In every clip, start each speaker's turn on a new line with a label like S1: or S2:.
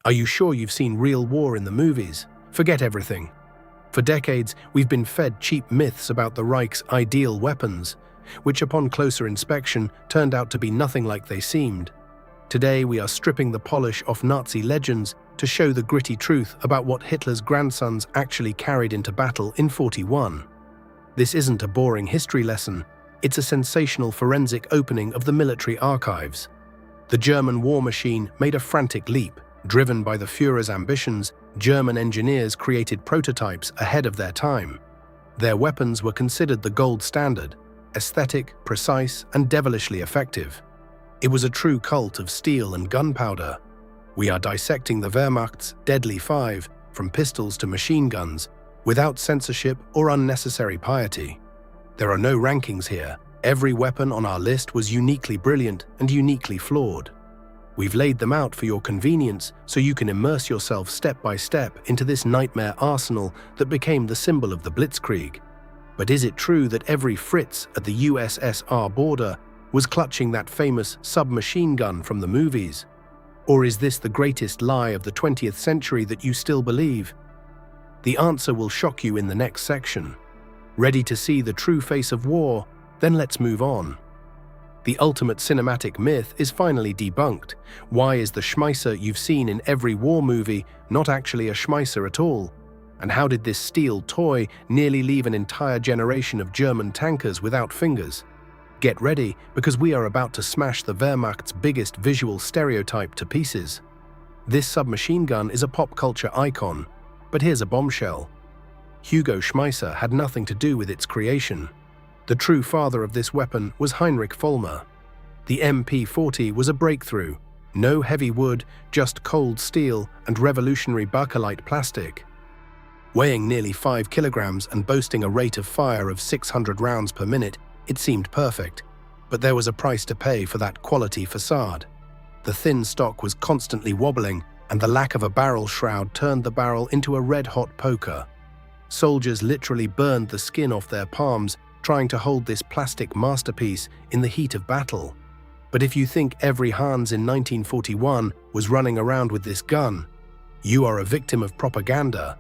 S1: Are you sure you've seen real war in the movies? Forget everything. For decades, we've been fed cheap myths about the Reich's ideal weapons, which upon closer inspection turned out to be nothing like they seemed. Today, we are stripping the polish off Nazi legends to show the gritty truth about what Hitler's grandsons actually carried into battle in '41. This isn't a boring history lesson, it's a sensational forensic opening of the military archives. The German war machine made a frantic leap. Driven by the Führer's ambitions, German engineers created prototypes ahead of their time. Their weapons were considered the gold standard, aesthetic, precise, and devilishly effective. It was a true cult of steel and gunpowder. We are dissecting the Wehrmacht's deadly five, from pistols to machine guns, without censorship or unnecessary piety. There are no rankings here. Every weapon on our list was uniquely brilliant and uniquely flawed. We've laid them out for your convenience so you can immerse yourself step by step into this nightmare arsenal that became the symbol of the Blitzkrieg. But is it true that every Fritz at the USSR border was clutching that famous submachine gun from the movies? Or is this the greatest lie of the 20th century that you still believe? The answer will shock you in the next section. Ready to see the true face of war? Then let's move on. The ultimate cinematic myth is finally debunked. Why is the Schmeisser you've seen in every war movie not actually a Schmeisser at all? And how did this steel toy nearly leave an entire generation of German tankers without fingers? Get ready, because we are about to smash the Wehrmacht's biggest visual stereotype to pieces. This submachine gun is a pop culture icon, but here's a bombshell. Hugo Schmeisser had nothing to do with its creation. The true father of this weapon was Heinrich Vollmer. The MP40 was a breakthrough. No heavy wood, just cold steel and revolutionary bakelite plastic. Weighing nearly 5 kilograms and boasting a rate of fire of 600 rounds per minute, it seemed perfect. But there was a price to pay for that quality facade. The thin stock was constantly wobbling, and the lack of a barrel shroud turned the barrel into a red-hot poker. Soldiers literally burned the skin off their palms trying to hold this plastic masterpiece in the heat of battle. But if you think every Hans in 1941 was running around with this gun, you are a victim of propaganda.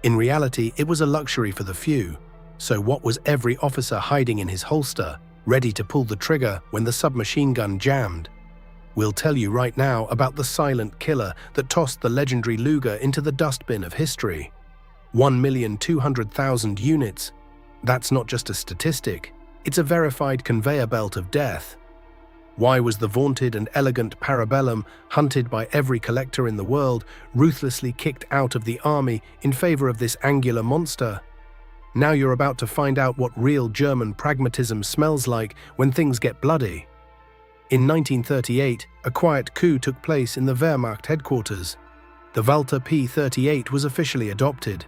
S1: In reality, it was a luxury for the few. So what was every officer hiding in his holster, ready to pull the trigger when the submachine gun jammed? We'll tell you right now about the silent killer that tossed the legendary Luger into the dustbin of history. 1,200,000 units. That's not just a statistic, it's a verified conveyor belt of death. Why was the vaunted and elegant Parabellum, hunted by every collector in the world, ruthlessly kicked out of the army in favor of this angular monster? Now you're about to find out what real German pragmatism smells like when things get bloody. In 1938, a quiet coup took place in the Wehrmacht headquarters. The Walter P-38 was officially adopted.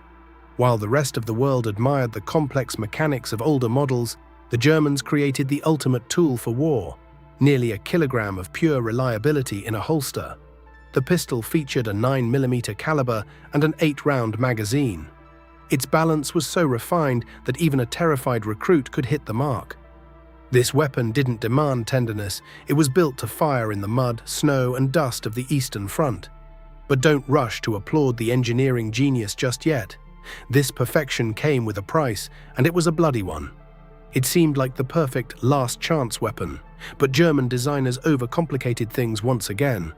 S1: While the rest of the world admired the complex mechanics of older models, the Germans created the ultimate tool for war, nearly a kilogram of pure reliability in a holster. The pistol featured a 9mm caliber and an 8-round magazine. Its balance was so refined that even a terrified recruit could hit the mark. This weapon didn't demand tenderness, it was built to fire in the mud, snow, and dust of the Eastern Front. But don't rush to applaud the engineering genius just yet. This perfection came with a price, and it was a bloody one. It seemed like the perfect last-chance weapon, but German designers overcomplicated things once again.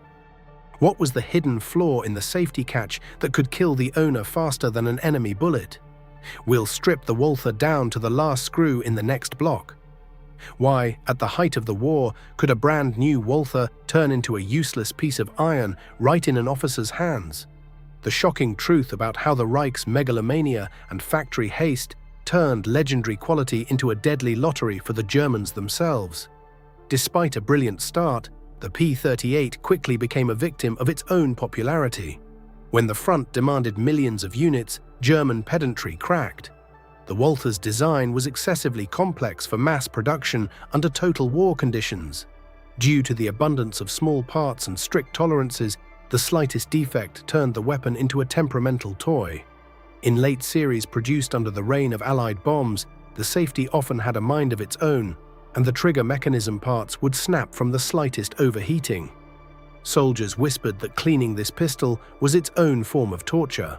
S1: What was the hidden flaw in the safety catch that could kill the owner faster than an enemy bullet? We'll strip the Walther down to the last screw in the next block. Why, at the height of the war, could a brand new Walther turn into a useless piece of iron right in an officer's hands? The shocking truth about how the Reich's megalomania and factory haste turned legendary quality into a deadly lottery for the Germans themselves. Despite a brilliant start, the P-38 quickly became a victim of its own popularity. When the front demanded millions of units, German pedantry cracked. The Walther's design was excessively complex for mass production under total war conditions. Due to the abundance of small parts and strict tolerances, the slightest defect turned the weapon into a temperamental toy. In late series produced under the reign of Allied bombs, the safety often had a mind of its own, and the trigger mechanism parts would snap from the slightest overheating. Soldiers whispered that cleaning this pistol was its own form of torture.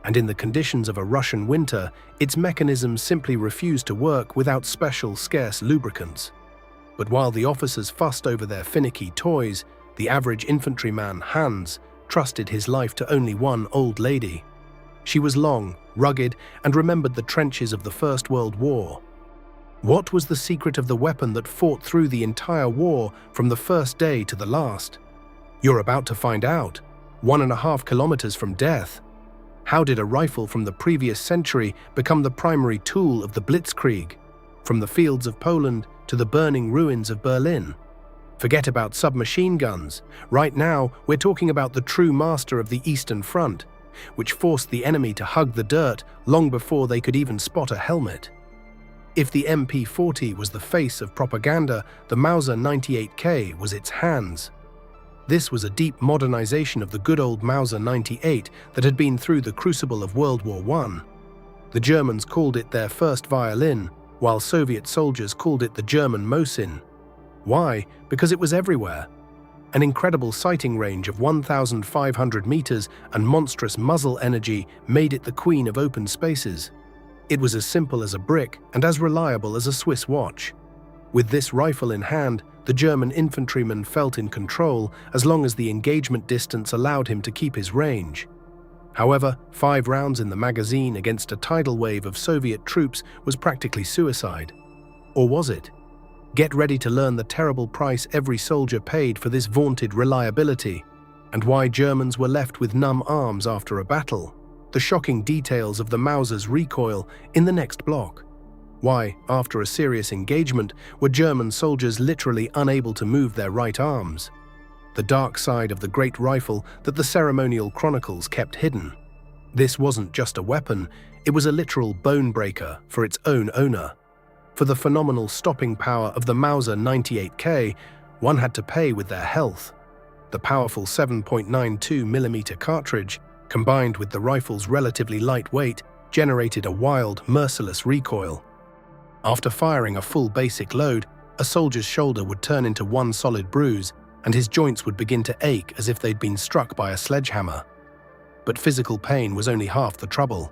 S1: And in the conditions of a Russian winter, its mechanism simply refused to work without special, scarce lubricants. But while the officers fussed over their finicky toys, the average infantryman, Hans, trusted his life to only one old lady. She was long, rugged, and remembered the trenches of the First World War. What was the secret of the weapon that fought through the entire war from the first day to the last? You're about to find out. 1.5 kilometers from death. How did a rifle from the previous century become the primary tool of the Blitzkrieg? From the fields of Poland to the burning ruins of Berlin. Forget about submachine guns. Right now, we're talking about the true master of the Eastern Front, which forced the enemy to hug the dirt long before they could even spot a helmet. If the MP-40 was the face of propaganda, the Mauser 98K was its hands. This was a deep modernization of the good old Mauser 98 that had been through the crucible of World War I. The Germans called it their first violin, while Soviet soldiers called it the German Mosin. Why? Because it was everywhere. An incredible sighting range of 1,500 meters and monstrous muzzle energy made it the queen of open spaces. It was as simple as a brick and as reliable as a Swiss watch. With this rifle in hand, the German infantryman felt in control as long as the engagement distance allowed him to keep his range. However, 5 rounds in the magazine against a tidal wave of Soviet troops was practically suicide. Or was it? Get ready to learn the terrible price every soldier paid for this vaunted reliability, and why Germans were left with numb arms after a battle. The shocking details of the Mauser's recoil in the next block. Why, after a serious engagement, were German soldiers literally unable to move their right arms? The dark side of the great rifle that the ceremonial chronicles kept hidden. This wasn't just a weapon, it was a literal bone breaker for its own owner. For the phenomenal stopping power of the Mauser 98K, one had to pay with their health. The powerful 7.92mm cartridge, combined with the rifle's relatively light weight, generated a wild, merciless recoil. After firing a full basic load, a soldier's shoulder would turn into one solid bruise, and his joints would begin to ache as if they'd been struck by a sledgehammer. But physical pain was only half the trouble.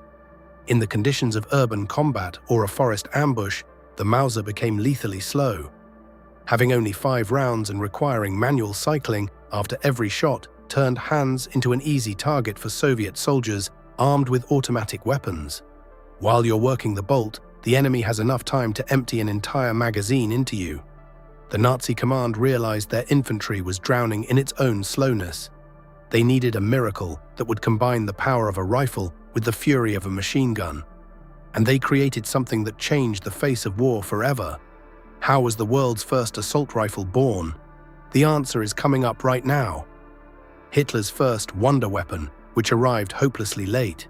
S1: In the conditions of urban combat or a forest ambush, the Mauser became lethally slow. Having only 5 rounds and requiring manual cycling after every shot turned Hans into an easy target for Soviet soldiers armed with automatic weapons. While you're working the bolt, the enemy has enough time to empty an entire magazine into you. The Nazi command realized their infantry was drowning in its own slowness. They needed a miracle that would combine the power of a rifle with the fury of a machine gun. And they created something that changed the face of war forever. How was the world's first assault rifle born? The answer is coming up right now. Hitler's first wonder weapon, which arrived hopelessly late.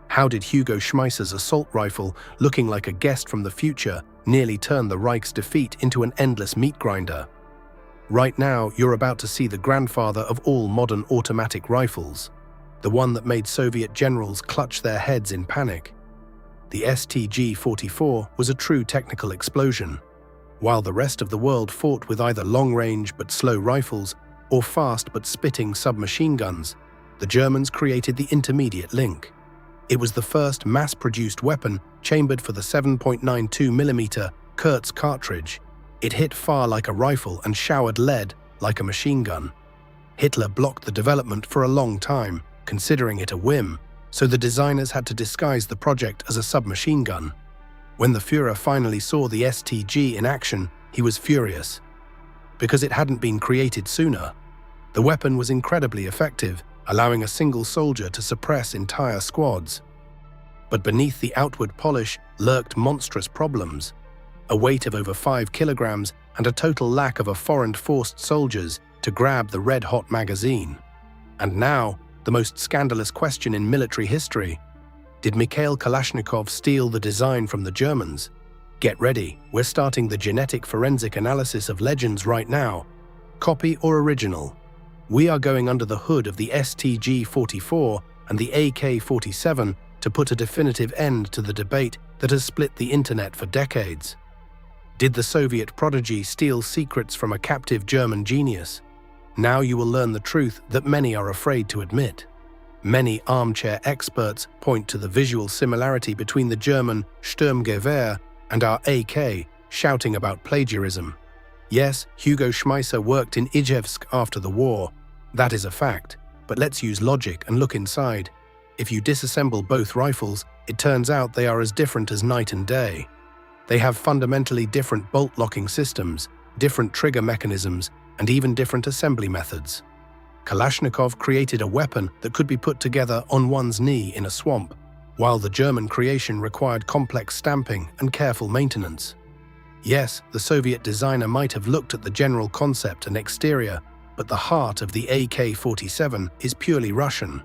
S1: How did Hugo Schmeisser's assault rifle, looking like a guest from the future, nearly turn the Reich's defeat into an endless meat grinder? Right now, you're about to see the grandfather of all modern automatic rifles, the one that made Soviet generals clutch their heads in panic. The STG-44 was a true technical explosion. While the rest of the world fought with either long-range but slow rifles or fast but spitting submachine guns, the Germans created the intermediate link. It was the first mass-produced weapon chambered for the 7.92mm Kurz cartridge. It hit far like a rifle and showered lead like a machine gun. Hitler blocked the development for a long time, considering it a whim, so the designers had to disguise the project as a submachine gun. When the Führer finally saw the STG in action, he was furious. Because it hadn't been created sooner. The weapon was incredibly effective, allowing a single soldier to suppress entire squads. But beneath the outward polish lurked monstrous problems. A weight of over 5 kilograms and a total lack of a foreign-forced soldiers to grab the red-hot magazine. And now, the most scandalous question in military history. Did Mikhail Kalashnikov steal the design from the Germans? Get ready, we're starting the genetic forensic analysis of legends right now. Copy or original? We are going under the hood of the STG-44 and the AK-47 to put a definitive end to the debate that has split the internet for decades. Did the Soviet prodigy steal secrets from a captive German genius? Now you will learn the truth that many are afraid to admit. Many armchair experts point to the visual similarity between the German Sturmgewehr and our AK, shouting about plagiarism. Yes, Hugo Schmeisser worked in Ijevsk after the war. That is a fact. But let's use logic and look inside. If you disassemble both rifles, it turns out they are as different as night and day. They have fundamentally different bolt-locking systems, different trigger mechanisms, and even different assembly methods. Kalashnikov created a weapon that could be put together on one's knee in a swamp, while the German creation required complex stamping and careful maintenance. Yes, the Soviet designer might have looked at the general concept and exterior, but the heart of the AK-47 is purely Russian.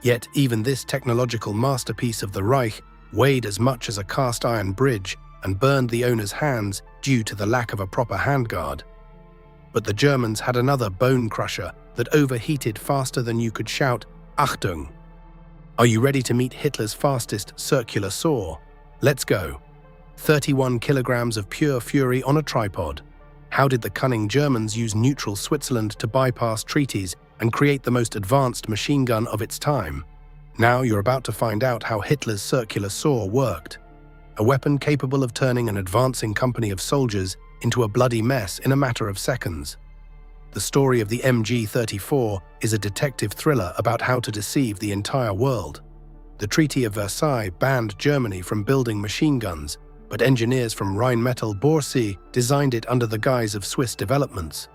S1: Yet even this technological masterpiece of the Reich weighed as much as a cast-iron bridge and burned the owner's hands due to the lack of a proper handguard. But the Germans had another bone crusher that overheated faster than you could shout, Achtung! Are you ready to meet Hitler's fastest circular saw? Let's go. 31 kilograms of pure fury on a tripod. How did the cunning Germans use neutral Switzerland to bypass treaties and create the most advanced machine gun of its time? Now you're about to find out how Hitler's circular saw worked. A weapon capable of turning an advancing company of soldiers into a bloody mess in a matter of seconds. The story of the MG-34 is a detective thriller about how to deceive the entire world. The Treaty of Versailles banned Germany from building machine guns, but engineers from Rheinmetall-Borsee designed it under the guise of Swiss developments.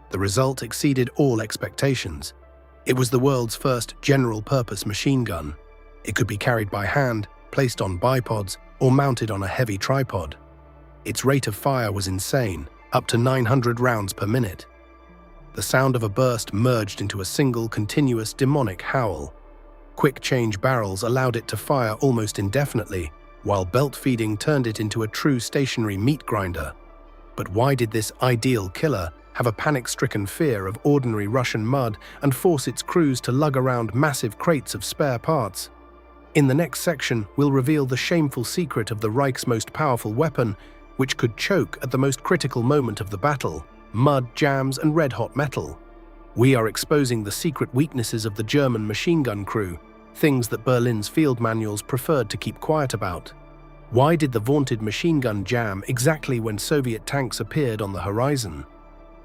S1: The result exceeded all expectations. It was the world's first general-purpose machine gun. It could be carried by hand, placed on bipods, or mounted on a heavy tripod. Its rate of fire was insane, up to 900 rounds per minute. The sound of a burst merged into a single, continuous, demonic howl. Quick-change barrels allowed it to fire almost indefinitely, while belt feeding turned it into a true stationary meat grinder. But why did this ideal killer have a panic-stricken fear of ordinary Russian mud and force its crews to lug around massive crates of spare parts? In the next section, we'll reveal the shameful secret of the Reich's most powerful weapon, which could choke at the most critical moment of the battle: mud, jams, and red-hot metal. We are exposing the secret weaknesses of the German machine gun crew, things that Berlin's field manuals preferred to keep quiet about. Why did the vaunted machine gun jam exactly when Soviet tanks appeared on the horizon?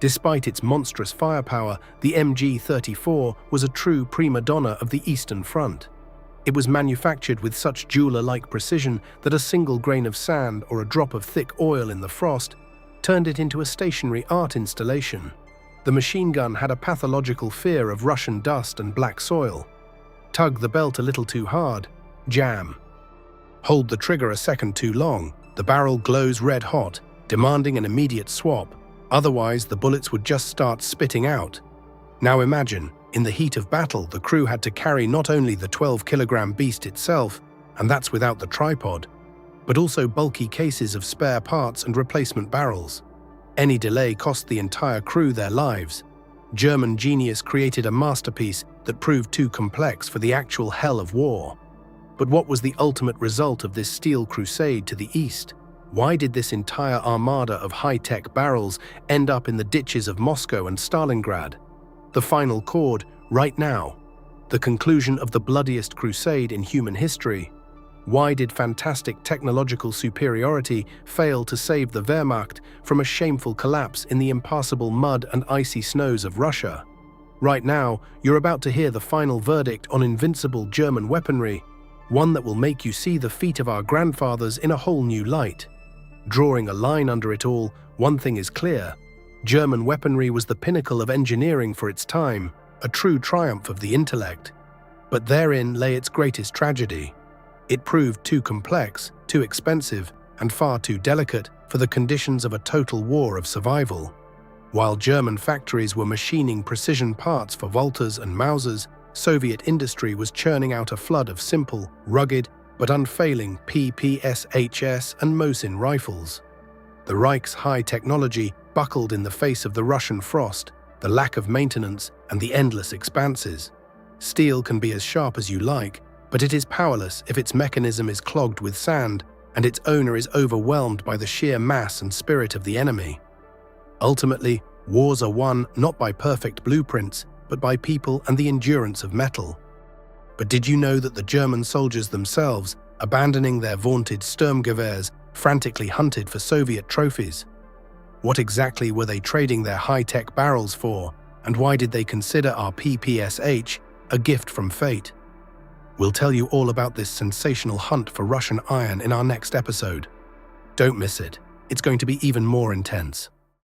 S1: Despite its monstrous firepower, the MG-34 was a true prima donna of the Eastern Front. It was manufactured with such jeweler-like precision that a single grain of sand or a drop of thick oil in the frost turned it into a stationary art installation. The machine gun had a pathological fear of Russian dust and black soil. Tug the belt a little too hard, jam. Hold the trigger a second too long, the barrel glows red-hot, demanding an immediate swap. Otherwise, the bullets would just start spitting out. Now imagine, in the heat of battle, the crew had to carry not only the 12-kilogram beast itself, and that's without the tripod, but also bulky cases of spare parts and replacement barrels. Any delay cost the entire crew their lives. German genius created a masterpiece that proved too complex for the actual hell of war. But what was the ultimate result of this steel crusade to the east? Why did this entire armada of high-tech barrels end up in the ditches of Moscow and Stalingrad? The final chord, right now. The conclusion of the bloodiest crusade in human history. Why did fantastic technological superiority fail to save the Wehrmacht from a shameful collapse in the impassable mud and icy snows of Russia? Right now, you're about to hear the final verdict on invincible German weaponry, one that will make you see the feat of our grandfathers in a whole new light. Drawing a line under it all, one thing is clear. German weaponry was the pinnacle of engineering for its time, a true triumph of the intellect. But therein lay its greatest tragedy. It proved too complex, too expensive, and far too delicate for the conditions of a total war of survival. While German factories were machining precision parts for Walters and Mausers, Soviet industry was churning out a flood of simple, rugged, but unfailing PPSHS and Mosin rifles. The Reich's high technology buckled in the face of the Russian frost, the lack of maintenance, and the endless expanses. Steel can be as sharp as you like, but it is powerless if its mechanism is clogged with sand and its owner is overwhelmed by the sheer mass and spirit of the enemy. Ultimately, Wars are won not by perfect blueprints, but by people and the endurance of metal. But did you know that the German soldiers themselves, abandoning their vaunted Sturmgewehrs, frantically hunted for Soviet trophies? What exactly were they trading their high-tech barrels for, and why did they consider our PPSH a gift from fate? We'll tell you all about this sensational hunt for Russian iron in our next episode. Don't miss it. It's going to be even more intense.